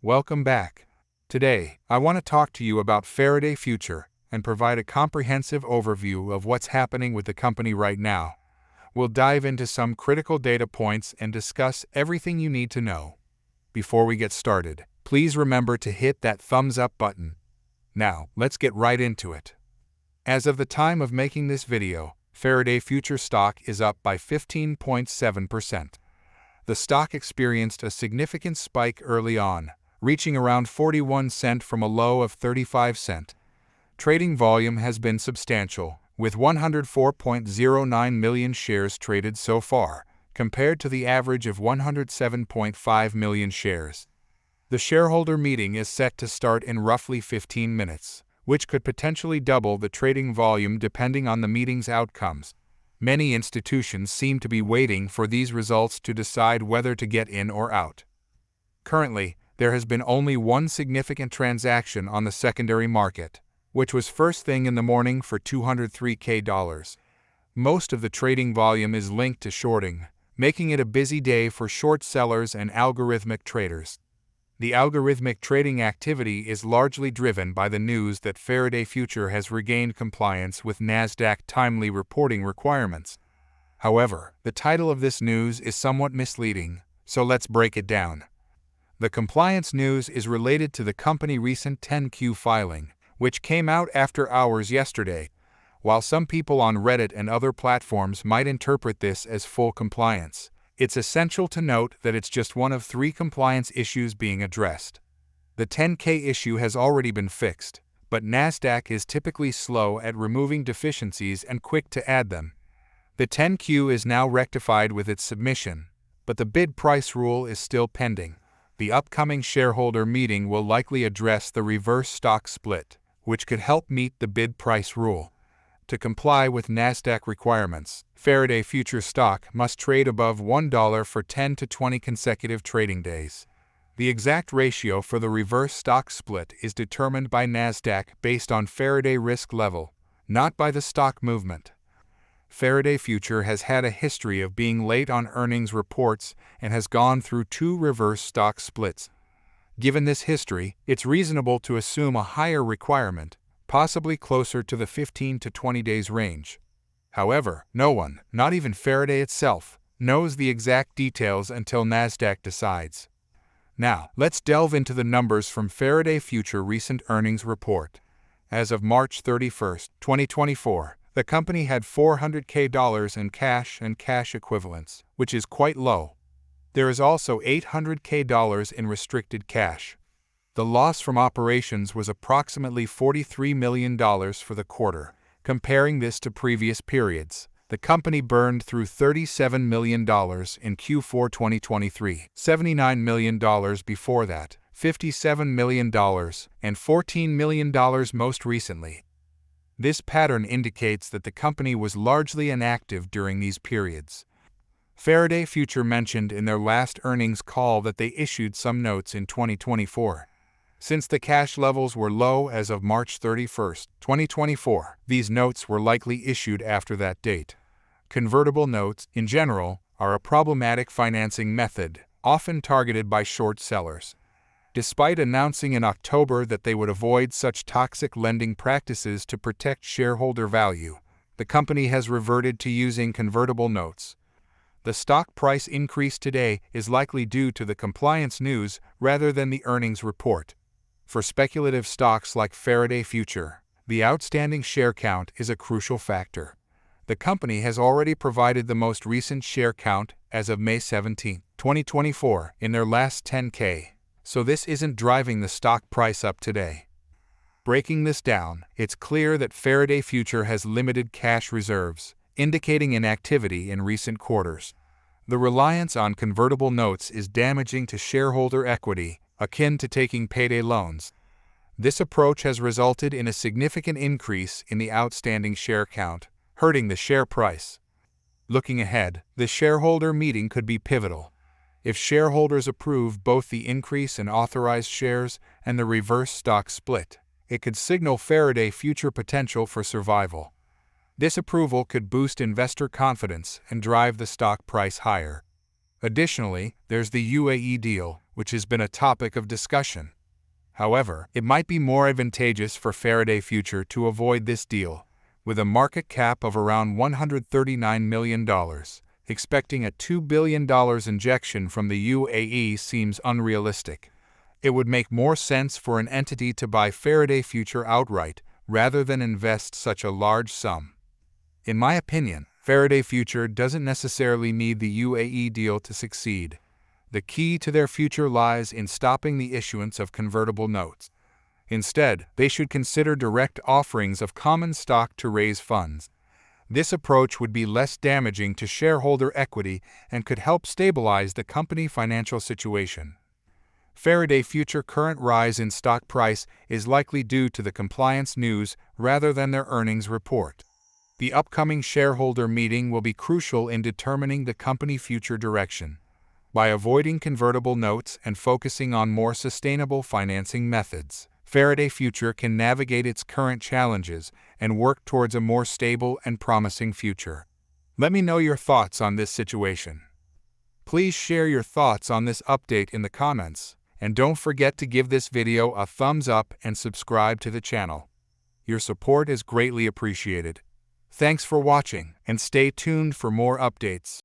Welcome back. Today, I want to talk to you about Faraday Future and provide a comprehensive overview of what's happening with the company right now. We'll dive into some critical data points and discuss everything you need to know. Before we get started, please remember to hit that thumbs up button. Now, let's get right into it. As of the time of making this video, Faraday Future stock is up by 15.7%. The stock experienced a significant spike early on, reaching around 41 cents from a low of 35 cents. Trading volume has been substantial, with 104.09 million shares traded so far, compared to the average of 107.5 million shares. The shareholder meeting is set to start in roughly 15 minutes, which could potentially double the trading volume depending on the meeting's outcomes. Many institutions seem to be waiting for these results to decide whether to get in or out. Currently, there has been only one significant transaction on the secondary market, which was first thing in the morning for $203K. Most of the trading volume is linked to shorting, making it a busy day for short sellers and algorithmic traders. The algorithmic trading activity is largely driven by the news that Faraday Future has regained compliance with Nasdaq timely reporting requirements. However, the title of this news is somewhat misleading, so let's break it down. The compliance news is related to the company's recent 10-Q filing, which came out after hours yesterday. While some people on Reddit and other platforms might interpret this as full compliance, it's essential to note that it's just one of 3 compliance issues being addressed. The 10K issue has already been fixed, but Nasdaq is typically slow at removing deficiencies and quick to add them. The 10Q is now rectified with its submission, but the bid price rule is still pending. The upcoming shareholder meeting will likely address the reverse stock split, which could help meet the bid price rule. To comply with Nasdaq requirements, Faraday Future stock must trade above $1 for 10 to 20 consecutive trading days. The exact ratio for the reverse stock split is determined by Nasdaq based on Faraday risk level, not by the stock movement. Faraday Future has had a history of being late on earnings reports and has gone through 2 reverse stock splits. Given this history, it's reasonable to assume a higher requirement, possibly closer to the 15 to 20 days range. However, no one, not even Faraday itself, knows the exact details until Nasdaq decides. Now, let's delve into the numbers from Faraday Future recent earnings report. As of March 31, 2024, the company had $400K in cash and cash equivalents, which is quite low. There is also $800K in restricted cash. The loss from operations was approximately $43 million for the quarter. Comparing this to previous periods, the company burned through $37 million in Q4 2023, $79 million before that, $57 million, and $14 million most recently. This pattern indicates that the company was largely inactive during these periods. Faraday Future mentioned in their last earnings call that they issued some notes in 2024. Since the cash levels were low as of March 31, 2024, these notes were likely issued after that date. Convertible notes, in general, are a problematic financing method, often targeted by short sellers. Despite announcing in October that they would avoid such toxic lending practices to protect shareholder value, the company has reverted to using convertible notes. The stock price increase today is likely due to the compliance news rather than the earnings report. For speculative stocks like Faraday Future, the outstanding share count is a crucial factor. The company has already provided the most recent share count as of May 17, 2024, in their last 10K, so this isn't driving the stock price up today. Breaking this down, it's clear that Faraday Future has limited cash reserves, indicating inactivity in recent quarters. The reliance on convertible notes is damaging to shareholder equity, akin to taking payday loans. This approach has resulted in a significant increase in the outstanding share count, hurting the share price. Looking ahead, the shareholder meeting could be pivotal. If shareholders approve both the increase in authorized shares and the reverse stock split, it could signal Faraday Future potential for survival. This approval could boost investor confidence and drive the stock price higher. Additionally, there's the UAE deal, which has been a topic of discussion. However, it might be more advantageous for Faraday Future to avoid this deal. With a market cap of around $139 million, expecting a $2 billion injection from the UAE seems unrealistic. It would make more sense for an entity to buy Faraday Future outright rather than invest such a large sum. In my opinion, Faraday Future doesn't necessarily need the UAE deal to succeed. The key to their future lies in stopping the issuance of convertible notes. Instead, they should consider direct offerings of common stock to raise funds. This approach would be less damaging to shareholder equity and could help stabilize the company financial situation. Faraday Future current rise in stock price is likely due to the compliance news rather than their earnings report. The upcoming shareholder meeting will be crucial in determining the company future direction. By avoiding convertible notes and focusing on more sustainable financing methods, Faraday Future can navigate its current challenges and work towards a more stable and promising future. Let me know your thoughts on this situation. Please share your thoughts on this update in the comments, and don't forget to give this video a thumbs up and subscribe to the channel. Your support is greatly appreciated. Thanks for watching, and stay tuned for more updates.